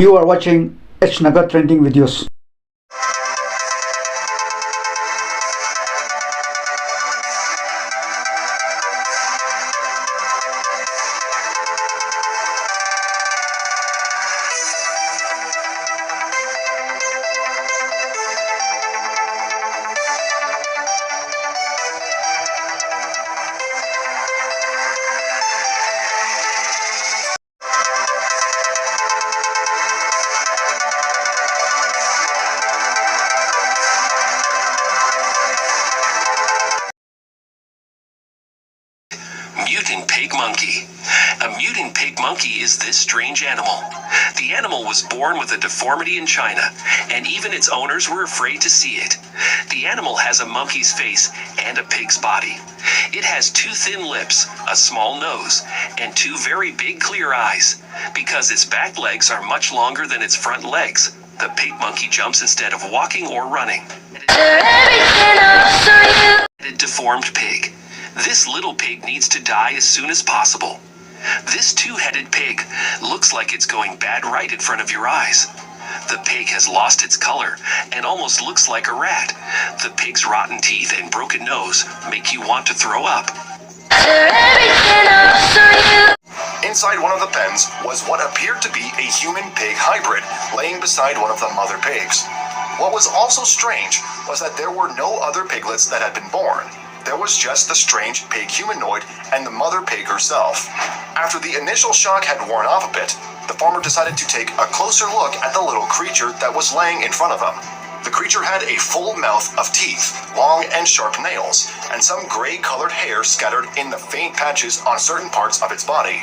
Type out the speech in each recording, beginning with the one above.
You are watching Naga Trending Videos. Mutant pig monkey. A mutant pig monkey is this strange animal. The animal was born with a deformity in China, and even its owners were afraid to see it. The animal has a monkey's face and a pig's body. It has two thin lips, a small nose, and two very big clear eyes. Because its back legs are much longer than its front legs, the pig monkey jumps instead of walking or running. A deformed pig. This little pig needs to die as soon as possible. This two-headed pig looks like it's going bad right in front of your eyes. The pig has lost its color and almost looks like a rat. The pig's rotten teeth and broken nose make you want to throw up. Inside one of the pens was what appeared to be a human-pig hybrid laying beside one of the mother pigs. What was also strange was that there were no other piglets that had been born. There was just the strange pig humanoid and the mother pig herself. After the initial shock had worn off a bit, the farmer decided to take a closer look at the little creature that was laying in front of him. The creature had a full mouth of teeth, long and sharp nails, and some gray-colored hair scattered in the faint patches on certain parts of its body.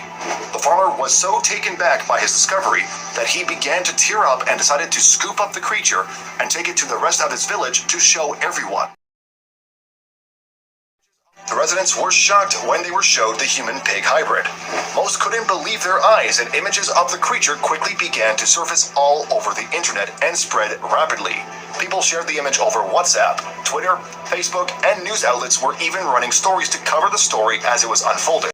The farmer was so taken back by his discovery that he began to tear up and decided to scoop up the creature and take it to the rest of his village to show everyone. The residents were shocked when they were showed the human-pig hybrid. Most couldn't believe their eyes, and images of the creature quickly began to surface all over the internet and spread rapidly. People shared the image over WhatsApp, Twitter, Facebook, and news outlets were even running stories to cover the story as it was unfolding.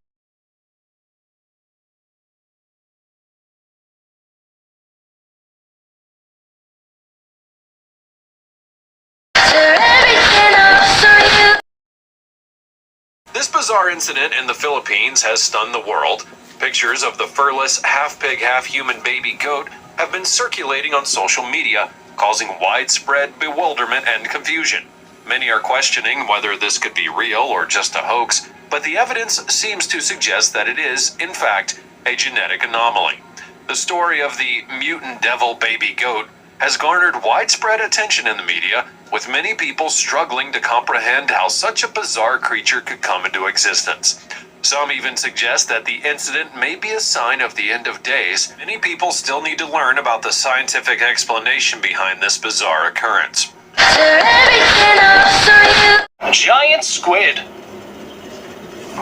This bizarre incident in the Philippines has stunned the world. Pictures of the furless, half-pig, half-human baby goat have been circulating on social media, causing widespread bewilderment and confusion. Many are questioning whether this could be real or just a hoax, but the evidence seems to suggest that it is, in fact, a genetic anomaly. The story of the mutant devil baby goat has garnered widespread attention in the media, with many people struggling to comprehend how such a bizarre creature could come into existence. Some even suggest that the incident may be a sign of the end of days. Many people still need to learn about the scientific explanation behind this bizarre occurrence. Giant squid.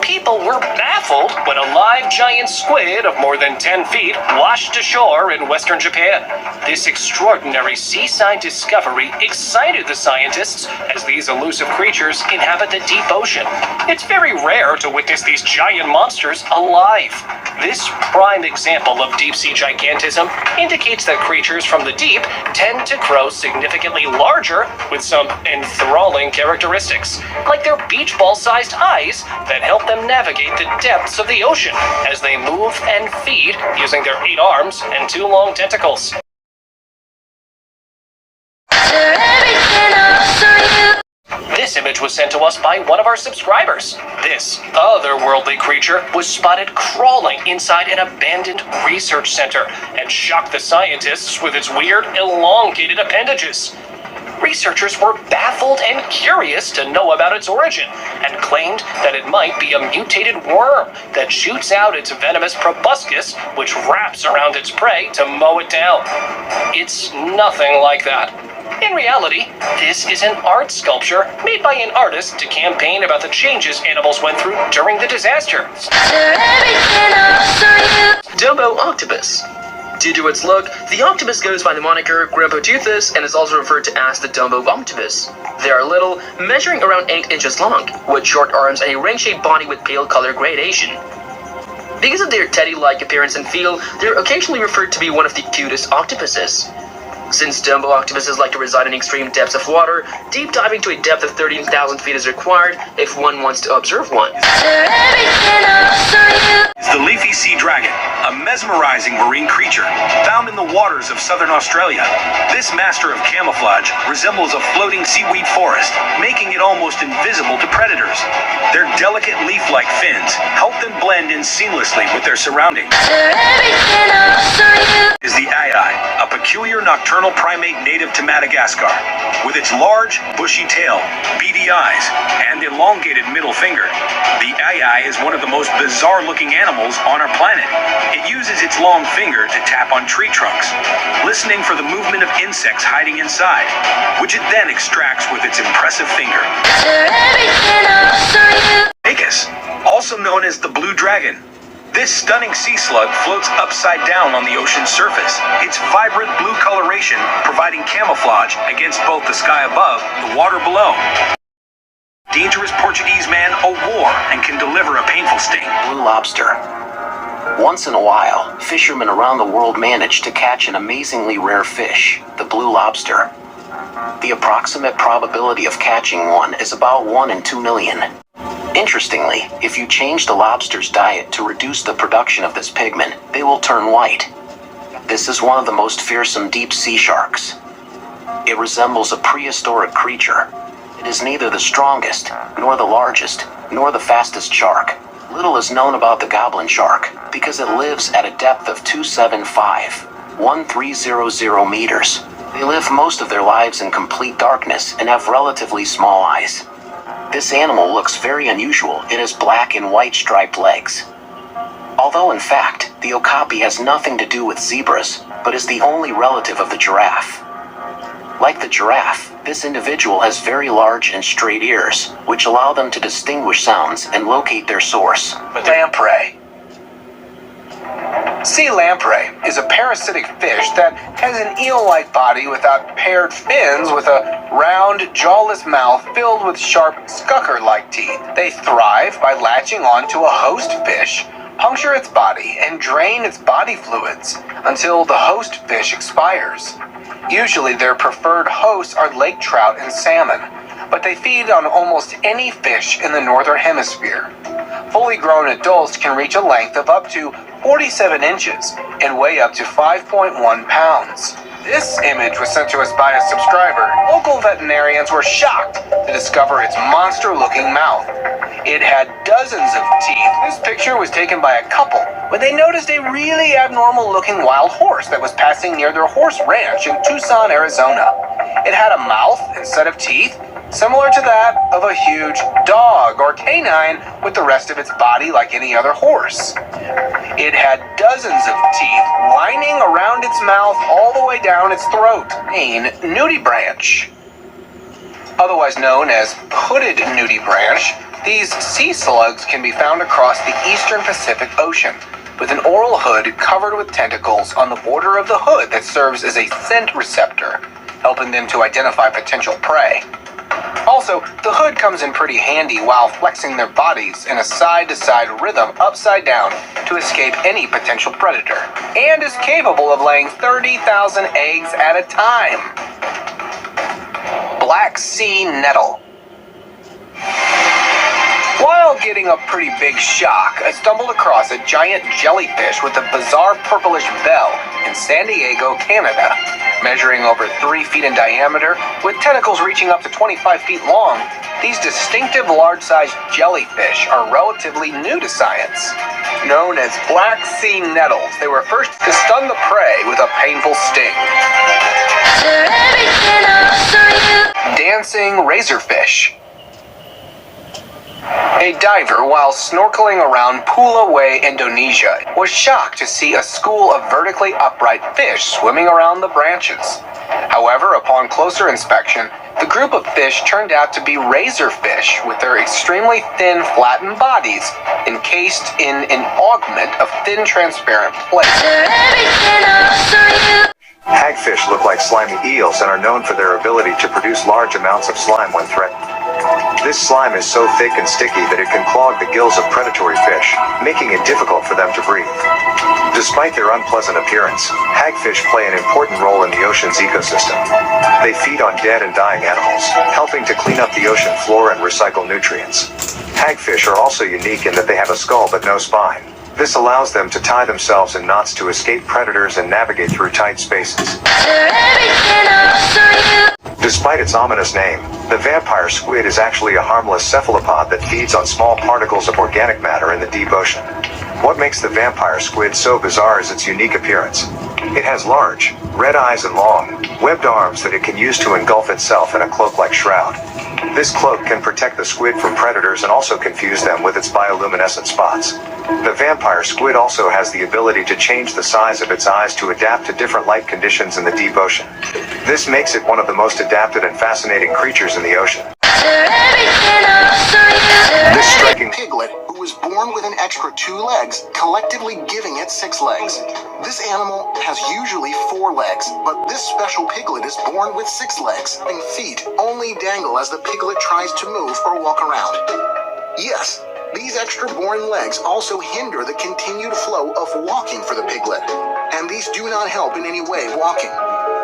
People were baffled when a live giant squid of more than 10 feet washed ashore in western Japan. This extraordinary seaside discovery excited the scientists as these elusive creatures inhabit the deep ocean. It's very rare to witness these giant monsters alive. This prime example of deep-sea gigantism indicates that creatures from the deep tend to grow significantly larger with some enthralling characteristics, like their beach ball-sized eyes that help them navigate the depths of the ocean as they move and feed using their 8 arms and 2 long tentacles. This image was sent to us by one of our subscribers. This otherworldly creature was spotted crawling inside an abandoned research center and shocked the scientists with its weird, elongated appendages. Researchers were baffled and curious to know about its origin and claimed that it might be a mutated worm that shoots out its venomous proboscis, which wraps around its prey to mow it down. It's nothing like that. In reality, this is an art sculpture made by an artist to campaign about the changes animals went through during the disaster. Dumbo octopus. Due to its look, the octopus goes by the moniker Grimpotoothes and is also referred to as the Dumbo octopus. They are little, measuring around 8 inches long, with short arms and a ring-shaped body with pale color gradation. Because of their teddy-like appearance and feel, they're occasionally referred to be one of the cutest octopuses. Since Dumbo octopuses like to reside in extreme depths of water, deep diving to a depth of 13,000 feet is required if one wants to observe one. Is the leafy sea dragon, a mesmerizing marine creature found in the waters of southern Australia. This master of camouflage resembles a floating seaweed forest, making it almost invisible to predators. Their delicate leaf-like fins help them blend in seamlessly with their surroundings. Is the ai, a peculiar nocturnal primate native to Madagascar. With its large, bushy tail, beady eyes, and elongated middle finger, the ai is one of the most bizarre-looking animals on our planet. It uses its long finger to tap on tree trunks, listening for the movement of insects hiding inside, which it then extracts with its impressive finger. Nagus, also known as the blue dragon. This stunning sea slug floats upside down on the ocean's surface, its vibrant blue coloration providing camouflage against both the sky above and the water below. Dangerous Portuguese man o' war and can deliver a painful sting. Blue lobster. Once in a while, fishermen around the world manage to catch an amazingly rare fish, the blue lobster. The approximate probability of catching one is about 1 in 2 million. Interestingly, if you change the lobster's diet to reduce the production of this pigment, they will turn white. This is one of the most fearsome deep sea sharks. It resembles a prehistoric creature. It is neither the strongest, nor the largest, nor the fastest shark. Little is known about the goblin shark, because it lives at a depth of 275,1300 meters. They live most of their lives in complete darkness and have relatively small eyes. This animal looks very unusual. It has black and white striped legs. Although in fact, the okapi has nothing to do with zebras, but is the only relative of the giraffe. Like the giraffe, this individual has very large and straight ears, which allow them to distinguish sounds and locate their source. Lamprey. Sea lamprey is a parasitic fish that has an eel-like body without paired fins with a round, jawless mouth filled with sharp, scucker-like teeth. They thrive by latching onto a host fish, puncture its body, and drain its body fluids until the host fish expires. Usually their preferred hosts are lake trout and salmon, but they feed on almost any fish in the northern hemisphere. Fully grown adults can reach a length of up to 47 inches and weigh up to 5.1 pounds. This image was sent to us by a subscriber. Local veterinarians were shocked to discover its monster-looking mouth. It had dozens of teeth. This picture was taken by a couple when they noticed a really abnormal-looking wild horse that was passing near their horse ranch in Tucson, Arizona. It had a mouth instead of teeth, similar to that of a huge dog or canine with the rest of its body like any other horse. It had dozens of teeth lining around its mouth all the way down its throat. Main nudibranch. Otherwise known as hooded nudibranch, these sea slugs can be found across the eastern Pacific Ocean, with an oral hood covered with tentacles on the border of the hood that serves as a scent receptor, helping them to identify potential prey. Also, the hood comes in pretty handy while flexing their bodies in a side-to-side rhythm upside down to escape any potential predator, and is capable of laying 30,000 eggs at a time. Black Sea Nettle. While getting a pretty big shock, I stumbled across a giant jellyfish with a bizarre purplish bell in San Diego, Canada. Measuring over 3 feet in diameter, with tentacles reaching up to 25 feet long, these distinctive large-sized jellyfish are relatively new to science. Known as Black Sea Nettles, they were first to stun the prey with a painful sting. Dancing razorfish. A diver, while snorkeling around Pulawai, Indonesia, was shocked to see a school of vertically upright fish swimming around the branches. However, upon closer inspection, the group of fish turned out to be razorfish with their extremely thin, flattened bodies encased in an augment of thin, transparent plate. Hagfish look like slimy eels and are known for their ability to produce large amounts of slime when threatened. This slime is so thick and sticky that it can clog the gills of predatory fish, making it difficult for them to breathe. Despite their unpleasant appearance, hagfish play an important role in the ocean's ecosystem. They feed on dead and dying animals, helping to clean up the ocean floor and recycle nutrients. Hagfish are also unique in that they have a skull but no spine. This allows them to tie themselves in knots to escape predators and navigate through tight spaces. Despite its ominous name, the vampire squid is actually a harmless cephalopod that feeds on small particles of organic matter in the deep ocean. What makes the vampire squid so bizarre is its unique appearance. It has large, red eyes and long, webbed arms that it can use to engulf itself in a cloak-like shroud. This cloak can protect the squid from predators and also confuse them with its bioluminescent spots. The vampire squid also has the ability to change the size of its eyes to adapt to different light conditions in the deep ocean. This makes it one of the most adapted and fascinating creatures in the ocean. This striking piglet who was born with an extra 2 legs, collectively giving it 6 legs. This animal has usually 4 legs, but this special piglet is born with 6 legs, and feet only dangle as the piglet tries to move or walk around. Yes, these extra born legs also hinder the continued flow of walking for the piglet, and these do not help in any way walking.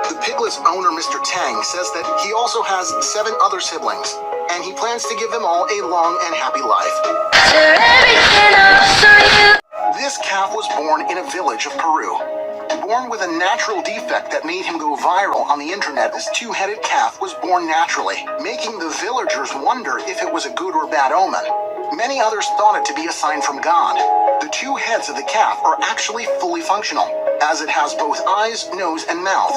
The piglet's owner, Mr. Tang, says that he also has 7 other siblings, and he plans to give them all a long and happy life. This calf was born in a village of Peru. Born with a natural defect that made him go viral on the internet, this 2-headed calf was born naturally, making the villagers wonder if it was a good or bad omen. Many others thought it to be a sign from God. The 2 heads of the calf are actually fully functional, as it has both eyes, nose, and mouth.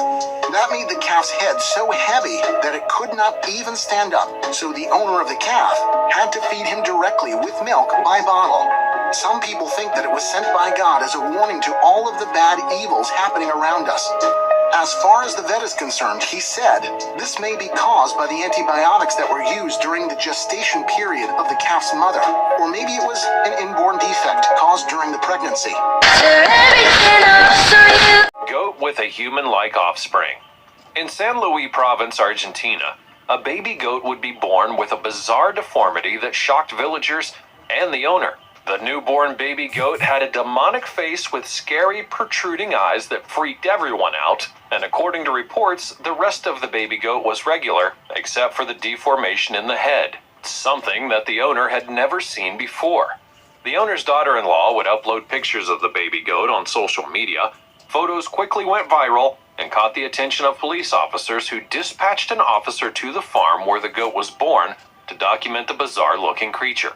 That made the calf's head so heavy that it could not even stand up, so the owner of the calf had to feed him directly with milk by bottle. Some people think that it was sent by God as a warning to all of the bad evils happening around us. As far as the vet is concerned, he said this may be caused by the antibiotics that were used during the gestation period of the calf's mother, or maybe it was an inborn defect caused during the pregnancy. Goat with a human-like offspring. In San Luis Province, Argentina, a baby goat would be born with a bizarre deformity that shocked villagers and the owner. The newborn baby goat had a demonic face with scary, protruding eyes that freaked everyone out, and according to reports, the rest of the baby goat was regular, except for the deformation in the head, something that the owner had never seen before. The owner's daughter-in-law would upload pictures of the baby goat on social media. Photos quickly went viral and caught the attention of police officers who dispatched an officer to the farm where the goat was born to document the bizarre-looking creature.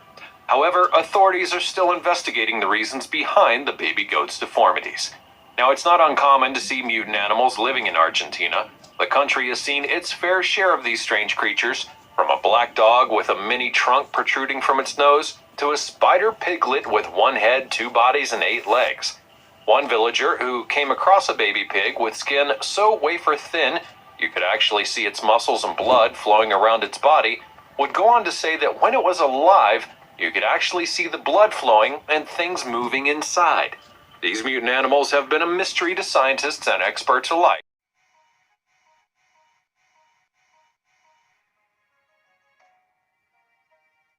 However, authorities are still investigating the reasons behind the baby goat's deformities. Now, it's not uncommon to see mutant animals living in Argentina. The country has seen its fair share of these strange creatures, from a black dog with a mini trunk protruding from its nose, to a spider piglet with 1 head, 2 bodies, and 8 legs. One villager who came across a baby pig with skin so wafer thin you could actually see its muscles and blood flowing around its body would go on to say that when it was alive, you could actually see the blood flowing and things moving inside. These mutant animals have been a mystery to scientists and experts alike.